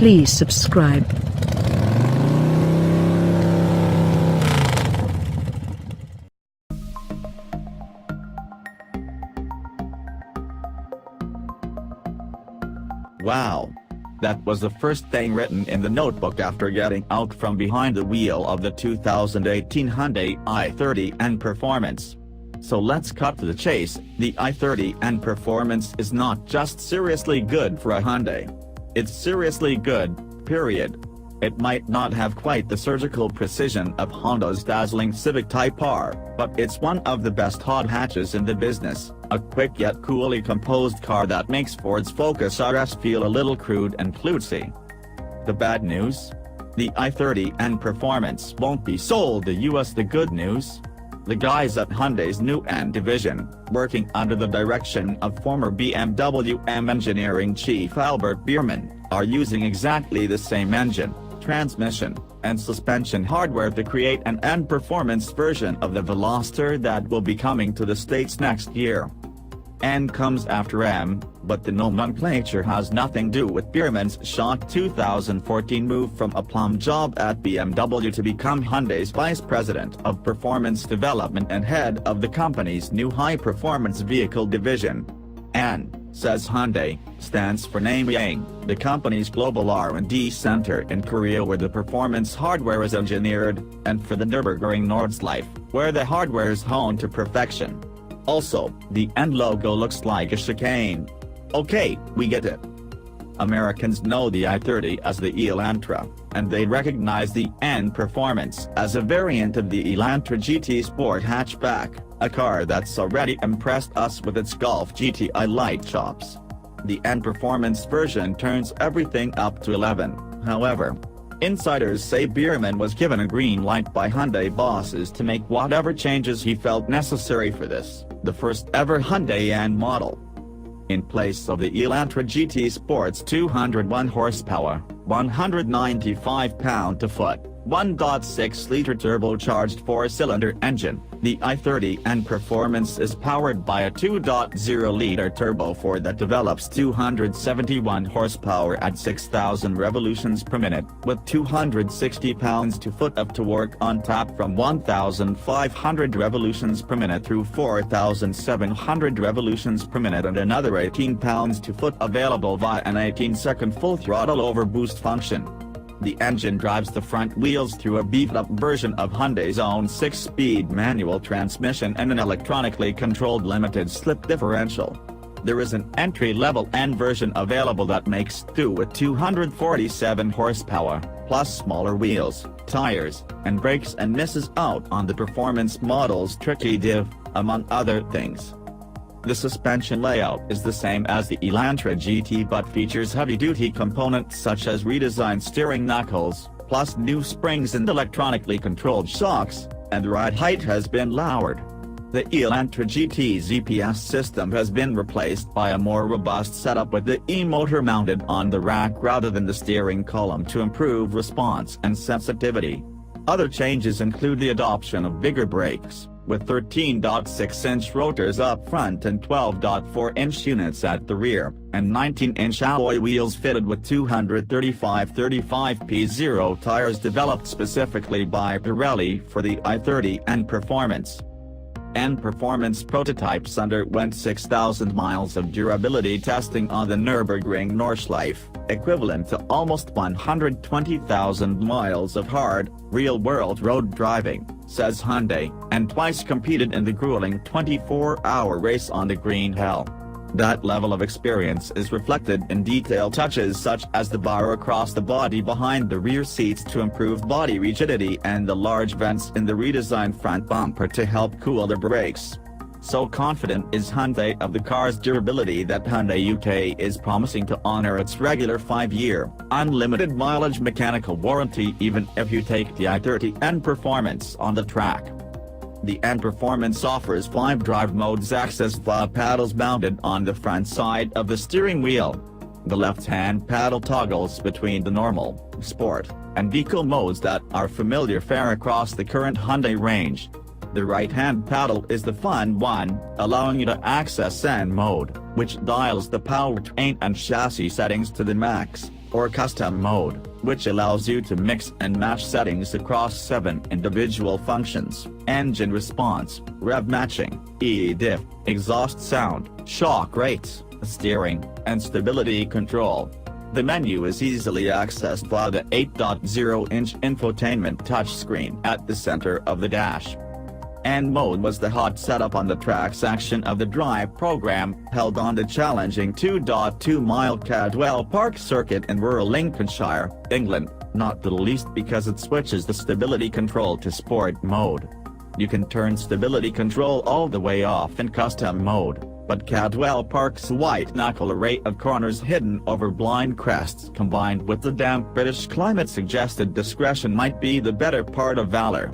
Please subscribe. Wow! That was the first thing written in the notebook after getting out from behind the wheel of the 2018 Hyundai i30 N Performance. So let's cut to the chase. The i30 N Performance is not just seriously good for a Hyundai. It's seriously good, period. It might not have quite the surgical precision of Honda's dazzling Civic Type R, but it's one of the best hot hatches in the business, a quick yet coolly composed car that makes Ford's Focus RS feel a little crude and klutzy. The bad news? The i30 N Performance won't be sold in the US. The good news? The guys at Hyundai's new N division, working under the direction of former BMW M engineering chief Albert Biermann, are using exactly the same engine, transmission, and suspension hardware to create an N Performance version of the Veloster that will be coming to the States next year. N comes after M, but the nomenclature has nothing to do with Biermann's shock 2014 move from a plum job at BMW to become Hyundai's vice president of performance development and head of the company's new high-performance vehicle division. N, says Hyundai, stands for Namyang, the company's global R&D center in Korea where the performance hardware is engineered, and for the Nürburgring Nordschleife, where the hardware is honed to perfection. Also, the N logo looks like a chicane. Okay, we get it. Americans know the i30 as the Elantra, and they recognize the N Performance as a variant of the Elantra GT Sport hatchback, a car that's already impressed us with its Golf GTI light chops. The N Performance version turns everything up to 11, however. Insiders say Biermann was given a green light by Hyundai bosses to make whatever changes he felt necessary for this, the first ever Hyundai N model. In place of the Elantra GT Sport's 201 horsepower, 195 pound-to-foot, 1.6-liter turbocharged 4-cylinder engine, the i30 N Performance is powered by a 2.0-liter turbo 4 that develops 271 horsepower at 6,000 revolutions per minute, with 260 pounds-to-foot of torque on tap from 1,500 revolutions per minute through 4,700 revolutions per minute, and another 18 pounds-to-foot available via an 18-second full throttle overboost function. The engine drives the front wheels through a beefed-up version of Hyundai's own 6-speed manual transmission and an electronically controlled limited-slip differential. There is an entry-level N version available that makes do with 247 horsepower, plus smaller wheels, tires, and brakes, and misses out on the performance model's tricky div, among other things. The suspension layout is the same as the Elantra GT but features heavy-duty components such as redesigned steering knuckles, plus new springs and electronically controlled shocks, and ride height has been lowered. The Elantra GT's EPS system has been replaced by a more robust setup with the E-motor mounted on the rack rather than the steering column to improve response and sensitivity. Other changes include the adoption of bigger brakes, with 13.6-inch rotors up front and 12.4-inch units at the rear, and 19-inch alloy wheels fitted with 235/35P0 tires developed specifically by Pirelli for the i30 N Performance. N Performance prototypes underwent 6,000 miles of durability testing on the Nürburgring Nordschleife, equivalent to almost 120,000 miles of hard, real-world road driving, says Hyundai, and twice competed in the grueling 24-hour race on the Green Hell. That level of experience is reflected in detail touches such as the bar across the body behind the rear seats to improve body rigidity and the large vents in the redesigned front bumper to help cool the brakes. So confident is Hyundai of the car's durability that Hyundai UK is promising to honor its regular 5-year, unlimited mileage mechanical warranty even if you take the i30 N Performance on the track. The N Performance offers 5 drive modes accessed via paddles mounted on the front side of the steering wheel. The left-hand paddle toggles between the normal, sport, and vehicle modes that are familiar fare across the current Hyundai range. The right-hand paddle is the fun one, allowing you to access N mode, which dials the powertrain and chassis settings to the max. or custom mode, which allows you to mix and match settings across 7 individual functions: engine response, rev matching, e-diff, exhaust sound, shock rates, steering, and stability control. The menu is easily accessed via the 8.0-inch infotainment touchscreen at the center of the dash. And mode was the hot setup on the track section of the drive program, held on the challenging 2.2-mile Cadwell Park circuit in rural Lincolnshire, England, not the least because it switches the stability control to sport mode. You can turn stability control all the way off in custom mode, but Cadwell Park's white-knuckle array of corners hidden over blind crests combined with the damp British climate suggested discretion might be the better part of valor.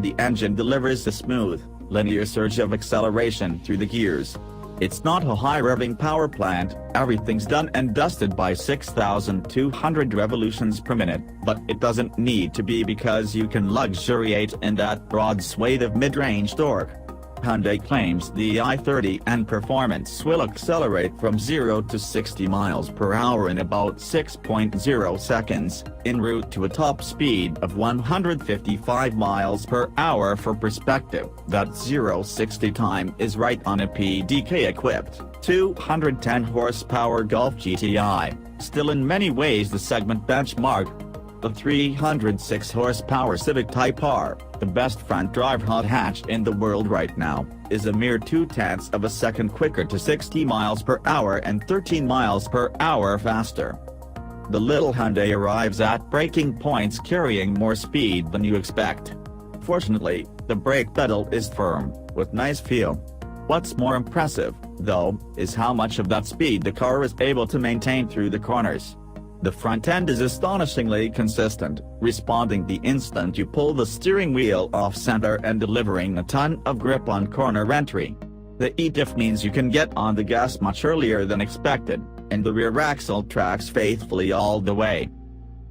The engine delivers a smooth, linear surge of acceleration through the gears. It's not a high-revving power plant, everything's done and dusted by 6,200 revolutions per minute, but it doesn't need to be because you can luxuriate in that broad swathe of mid-range torque. Hyundai claims the i30 and Performance will accelerate from 0 to 60 miles per hour in about 6.0 seconds, en route to a top speed of 155 miles per hour. For perspective, that 0-60 time is right on a PDK-equipped, 210 horsepower Golf GTI, still in many ways the segment benchmark. The 306 horsepower Civic Type R, the best front-drive hot hatch in the world right now, is a mere 0.2 of a second quicker to 60 miles per hour and 13 miles per hour faster. The little Hyundai arrives at braking points carrying more speed than you expect. Fortunately, the brake pedal is firm, with nice feel. What's more impressive, though, is how much of that speed the car is able to maintain through the corners. The front end is astonishingly consistent, responding the instant you pull the steering wheel off center and delivering a ton of grip on corner entry. The e-diff means you can get on the gas much earlier than expected, and the rear axle tracks faithfully all the way.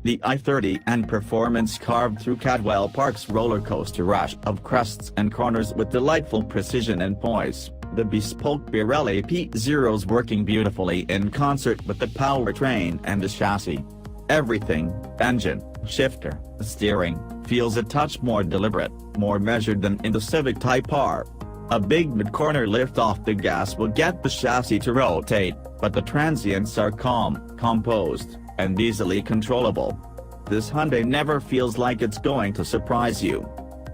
The i30 and Performance carved through Cadwell Park's roller coaster rush of crests and corners with delightful precision and poise. The bespoke Pirelli P0's working beautifully in concert with the powertrain and the chassis. Everything, engine, shifter, steering, feels a touch more deliberate, more measured than in the Civic Type R. A big mid-corner lift off the gas will get the chassis to rotate, but the transients are calm, composed, and easily controllable. This Hyundai never feels like it's going to surprise you.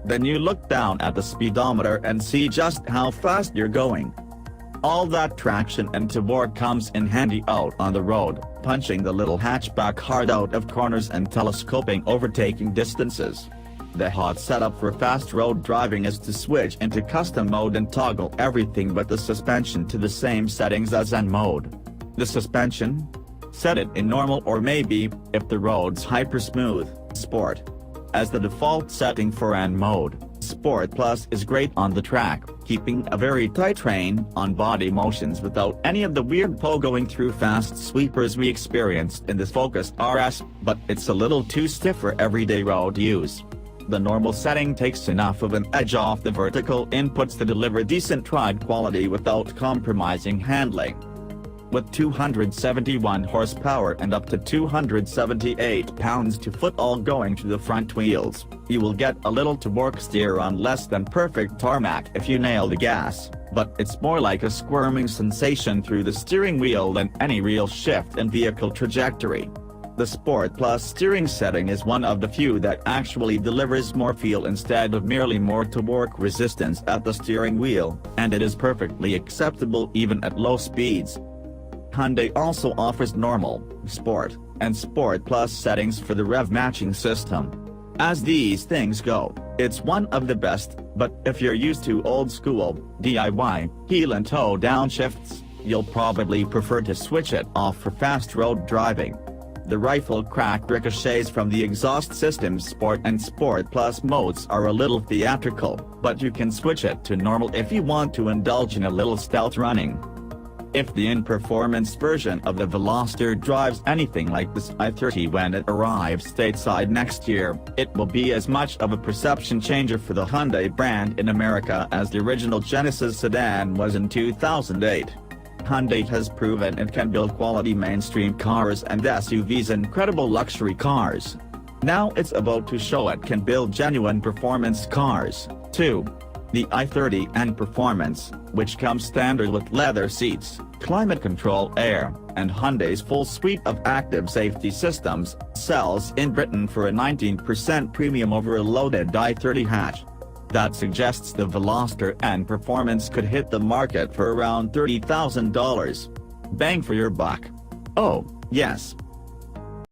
Then you look down at the speedometer and see just how fast you're going. All that traction and torque comes in handy out on the road, punching the little hatchback hard out of corners and telescoping overtaking distances. The hot setup for fast road driving is to switch into custom mode and toggle everything but the suspension to the same settings as N mode. The suspension? Set it in normal or maybe, if the road's hyper smooth, sport. As the default setting for N mode, Sport Plus is great on the track, keeping a very tight rein on body motions without any of the weird pogoing through fast sweepers we experienced in the Focus RS, but it's a little too stiff for everyday road use. The normal setting takes enough of an edge off the vertical inputs to deliver decent ride quality without compromising handling. With 271 horsepower and up to 278 pounds-to-foot all going to the front wheels, you will get a little torque steer on less than perfect tarmac if you nail the gas, but it's more like a squirming sensation through the steering wheel than any real shift in vehicle trajectory. The Sport Plus steering setting is one of the few that actually delivers more feel instead of merely more torque resistance at the steering wheel, and it is perfectly acceptable even at low speeds. Hyundai also offers normal, sport, and Sport Plus settings for the rev matching system. As these things go, it's one of the best, but if you're used to old-school, DIY, heel and toe downshifts, you'll probably prefer to switch it off for fast road driving. The rifle crack ricochets from the exhaust system's Sport and Sport Plus modes are a little theatrical, but you can switch it to normal if you want to indulge in a little stealth running. If the in-performance version of the Veloster drives anything like this i30 when it arrives stateside next year, it will be as much of a perception changer for the Hyundai brand in America as the original Genesis sedan was in 2008. Hyundai has proven it can build quality mainstream cars and SUVs and credible luxury cars. Now it's about to show it can build genuine performance cars, too. The i30 N Performance, which comes standard with leather seats, climate control air, and Hyundai's full suite of active safety systems, sells in Britain for a 19% premium over a loaded i30 hatch. That suggests the Veloster N Performance could hit the market for around $30,000. Bang for your buck. Oh, yes,